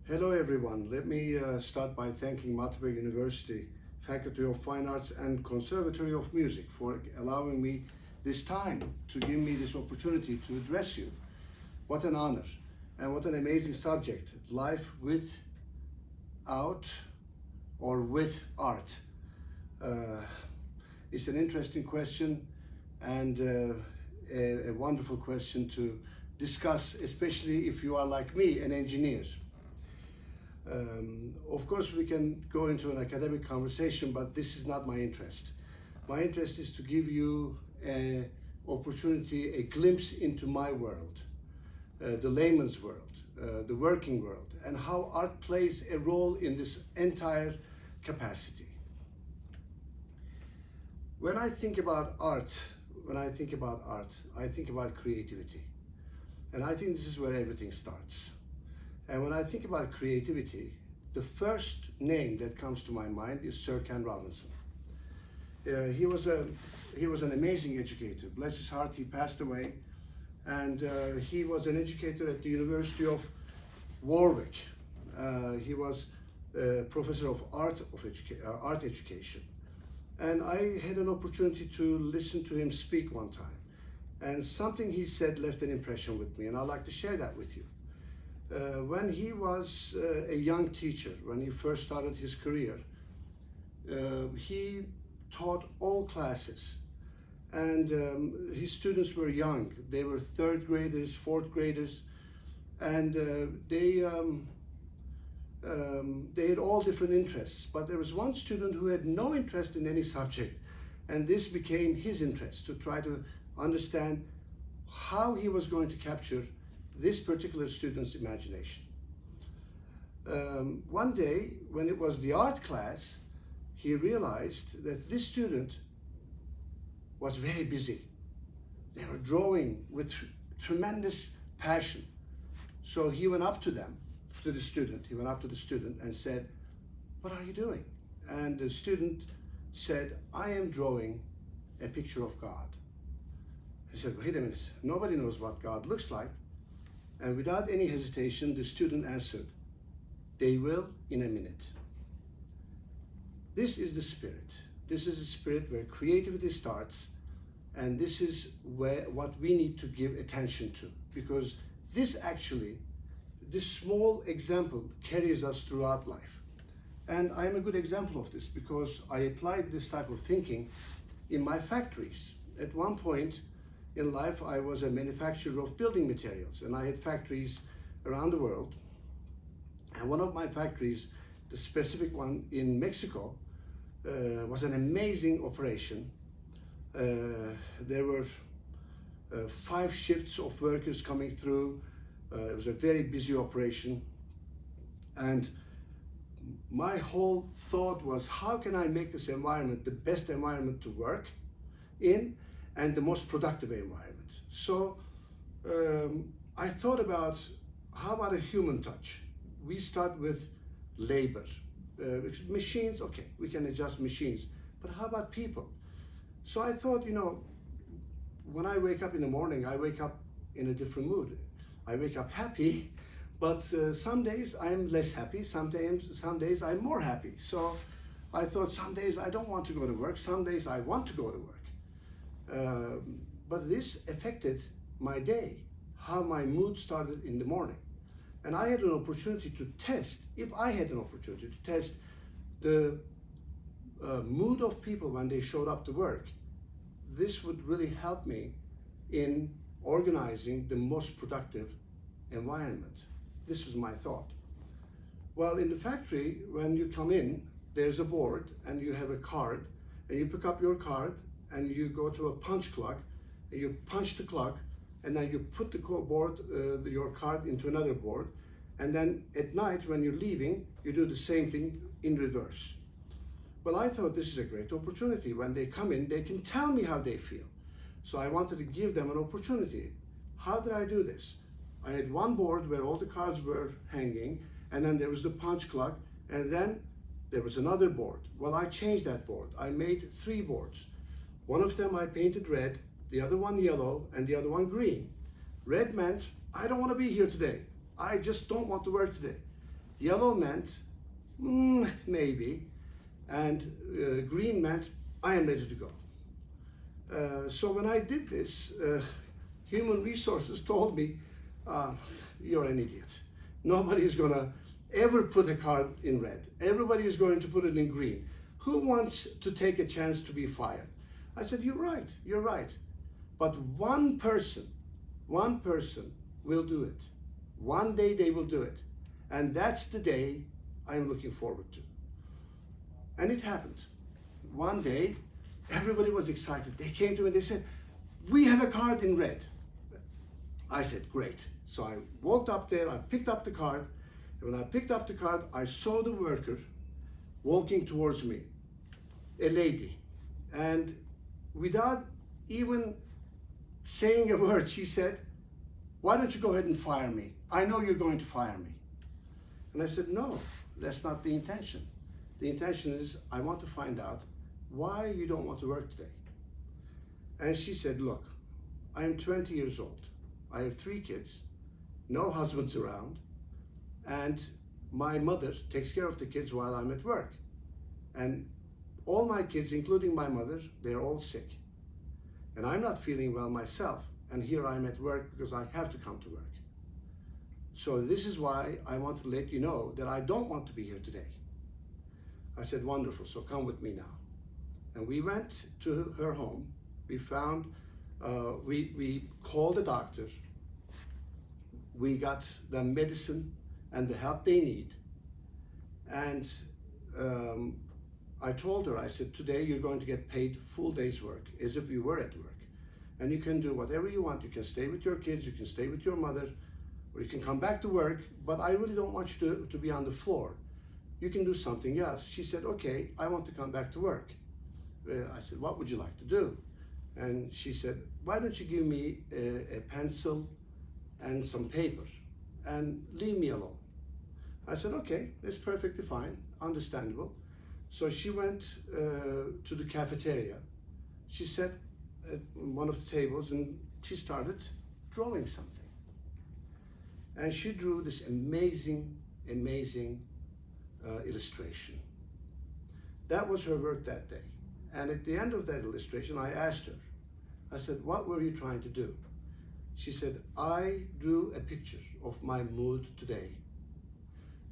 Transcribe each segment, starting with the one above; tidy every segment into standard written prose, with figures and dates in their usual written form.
Hello everyone. Let me start by thanking Maltepe University, Faculty of Fine Arts and Conservatory of Music for allowing me this time to give me this opportunity to address you. What an honor and what an amazing subject, life without or with art. It's an interesting question and a wonderful question to discuss, especially if you are like me, an engineer. Of course, we can go into an academic conversation, but this is not my interest. My interest is to give you an opportunity, a glimpse into my world, the layman's world, the working world, and how art plays a role in this entire capacity. When I think about art, I think about creativity. And I think this is where everything starts. And when I think about creativity, the first name that comes to my mind is Sir Ken Robinson. He was an amazing educator. Bless his heart, he passed away. And he was an educator at the University of Warwick. He was a professor of art education. And I had an opportunity to listen to him speak one time. And something he said left an impression with me, and I'd like to share that with you. When he was a young teacher, when he first started his career, he taught all classes. And his students were young. They were third graders, fourth graders, and they had all different interests. But there was one student who had no interest in any subject, and this became his interest, to try to understand how he was going to capture this particular student's imagination. One day, when it was the art class, he realized that this student was very busy. They were drawing with tremendous passion. So he went up to the student and said, "What are you doing?" And the student said, "I am drawing a picture of God." He said, "Wait a minute, nobody knows what God looks like." And without any hesitation, the student answered, "They will in a minute." This is the spirit. This is the spirit where creativity starts, and this is what we need to give attention to, because this small example carries us throughout life. And I am a good example of this because I applied this type of thinking in my factories. At one point in life, I was a manufacturer of building materials, and I had factories around the world. And one of my factories, the specific one in Mexico, was an amazing operation. There were 5 shifts of workers coming through. It was a very busy operation. And my whole thought was, how can I make this environment the best environment to work in and the most productive environment? So I thought about, how about a human touch? We start with labor. Machines, okay, we can adjust machines, but how about people? So I thought, when I wake up in the morning, I wake up in a different mood. I wake up happy, but some days I'm less happy, some days I'm more happy. So I thought, some days I don't want to go to work, some days I want to go to work. But this affected my day, how my mood started in the morning. And I had an opportunity to test, the mood of people when they showed up to work. This would really help me in organizing the most productive environment. This was my thought. Well, in the factory, when you come in, there's a board and you have a card, and you pick up your card and you go to a punch clock, and you punch the clock, and then you put the your card into another board, and then at night when you're leaving, you do the same thing in reverse. Well, I thought this is a great opportunity. When they come in, they can tell me how they feel. So I wanted to give them an opportunity. How did I do this? I had one board where all the cards were hanging, and then there was the punch clock, and then there was another board. Well, I changed that board. I made 3 boards. One of them I painted red, the other one yellow, and the other one green. Red meant, I don't want to be here today. I just don't want to work today. Yellow meant maybe, and green meant I am ready to go. So when I did this, human resources told me, you're an idiot. Nobody is going to ever put a card in red. Everybody is going to put it in green. Who wants to take a chance to be fired? I said, you're right. But one person will do it. One day they will do it. And that's the day I'm looking forward to. And it happened. One day, everybody was excited. They came to me and they said, we have a card in red. I said, great. So I walked up there, I picked up the card. And when I picked up the card, I saw the worker walking towards me, a lady. And without even saying a word, she said, why don't you go ahead and fire me? I know you're going to fire me. And I said, no, that's not the intention. The intention is I want to find out why you don't want to work today. And she said, look, I am 20 years old. I have 3 kids, no husbands around, and my mother takes care of the kids while I'm at work. And all my kids, including my mother, they're all sick. And I'm not feeling well myself. And here I'm at work because I have to come to work. So this is why I want to let you know that I don't want to be here today. I said, wonderful, so come with me now. And we went to her home. We found, we called a doctor. We got the medicine and the help they need. And I told her, I said, today you're going to get paid full day's work, as if you were at work. And you can do whatever you want. You can stay with your kids, you can stay with your mother, or you can come back to work, but I really don't want you to be on the floor. You can do something else. She said, okay, I want to come back to work. I said, what would you like to do? And she said, why don't you give me a pencil and some paper and leave me alone? I said, okay, that's perfectly fine, understandable. So she went to the cafeteria. She sat at one of the tables and she started drawing something. And she drew this amazing illustration. That was her work that day. And at the end of that illustration, I asked her, I said, what were you trying to do? She said, I drew a picture of my mood today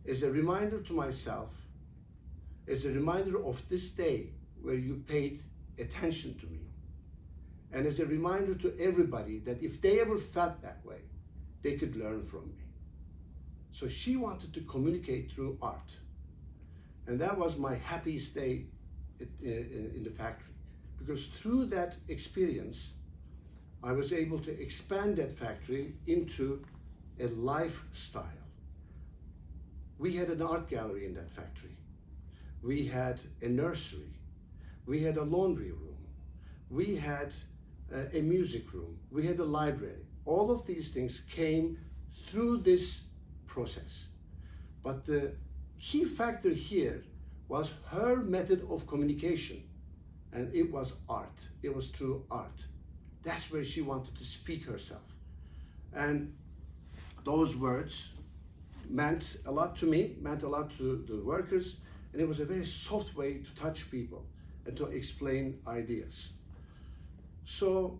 as a reminder to myself, as a reminder of this day where you paid attention to me, and as a reminder to everybody that if they ever felt that way, they could learn from me. So she wanted to communicate through art. And that was my happiest day in the factory, because through that experience, I was able to expand that factory into a lifestyle. We had an art gallery in that factory. We had a nursery. We had a laundry room. We had a music room. We had a library. All of these things came through this process. But the key factor here was her method of communication, and it was art. It was through art. That's where she wanted to speak herself. And those words meant a lot to me, meant a lot to the workers, and it was a very soft way to touch people and to explain ideas. So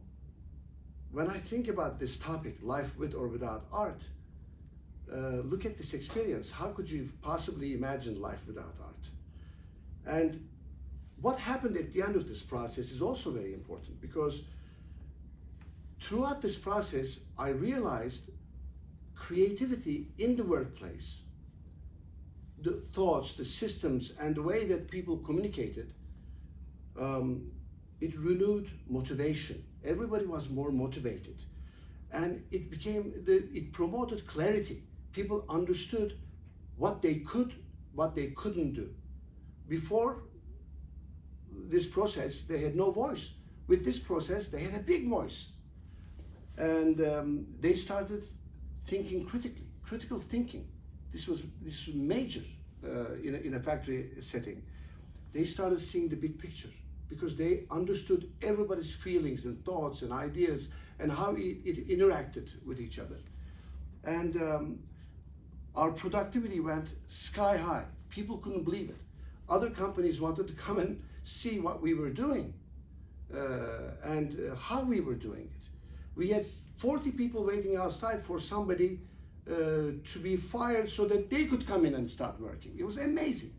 when I think about this topic, life with or without art, look at this experience. How could you possibly imagine life without art? And what happened at the end of this process is also very important, because throughout this process, I realized creativity in the workplace, the thoughts, the systems, and the way that people communicated, it renewed motivation. Everybody was more motivated. And it promoted clarity. People understood what they could, what they couldn't do. Before this process, they had no voice. With this process, they had a big voice. And they started thinking critically, critical thinking. This was major in a factory setting. They started seeing the big picture because they understood everybody's feelings and thoughts and ideas and how it interacted with each other. And Our productivity went sky high. People couldn't believe it. Other companies wanted to come and see what we were doing and how we were doing it. We had 40 people waiting outside for somebody to be fired so that they could come in and start working. It was amazing.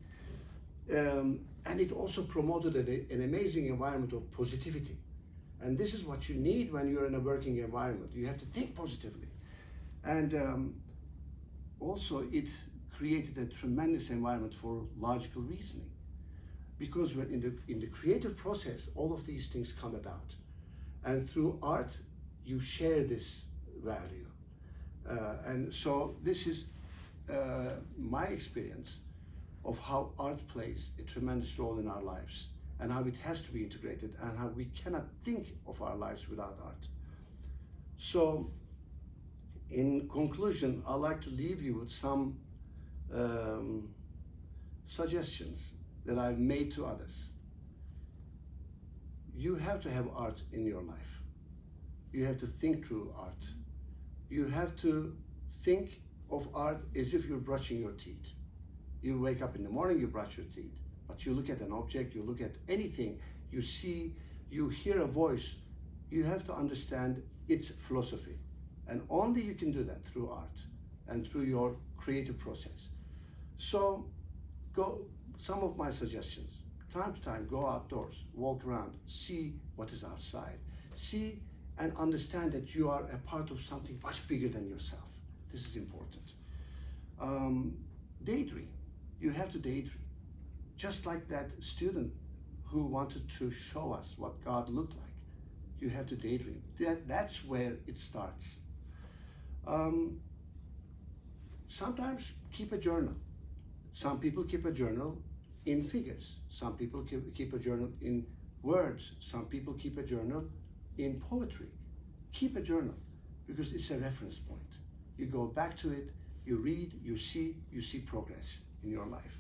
And it also promoted an amazing environment of positivity. And this is what you need when you're in a working environment. You have to think positively. And also it created a tremendous environment for logical reasoning. Because when in the creative process, all of these things come about. And through art, you share this value. And so this is my experience of how art plays a tremendous role in our lives and how it has to be integrated and how we cannot think of our lives without art. So in conclusion, I'd like to leave you with some suggestions that I've made to others. You have to have art in your life. You have to think through art. You have to think of art as if you're brushing your teeth. You wake up in the morning, you brush your teeth, but you look at an object, you look at anything, you see, you hear a voice, you have to understand its philosophy. And only you can do that through art and through your creative process. So some of my suggestions, time to time, go outdoors, walk around, see what is outside, see and understand that you are a part of something much bigger than yourself. This is important. Daydream. You have to daydream. Just like that student who wanted to show us what God looked like. You have to daydream. That's where it starts. Sometimes keep a journal. Some people keep a journal in figures. Some people keep a journal in words. Some people keep a journal in poetry. Keep a journal because it's a reference point. You go back to it, you read, you see progress in your life.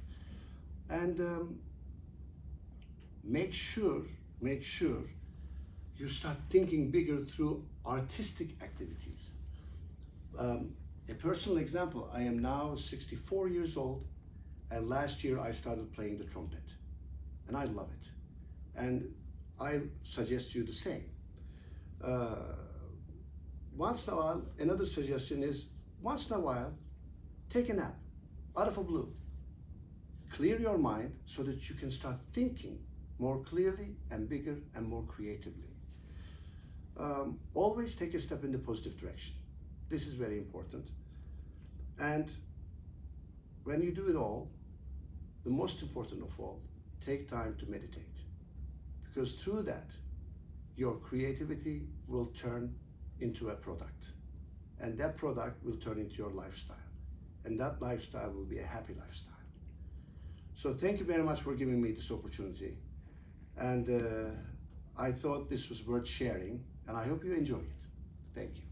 And make sure you start thinking bigger through artistic activities. A personal example, I am now 64 years old, and last year I started playing the trumpet, and I love it. And I suggest you the same. Once in a while, another suggestion is, once in a while, take a nap, out of the blue. Clear your mind so that you can start thinking more clearly and bigger and more creatively. Always take a step in the positive direction. This is very important. And when you do it all, the most important of all, take time to meditate. Because through that, your creativity will turn into a product. And that product will turn into your lifestyle. And that lifestyle will be a happy lifestyle. So thank you very much for giving me this opportunity. And I thought this was worth sharing, and I hope you enjoy it. Thank you.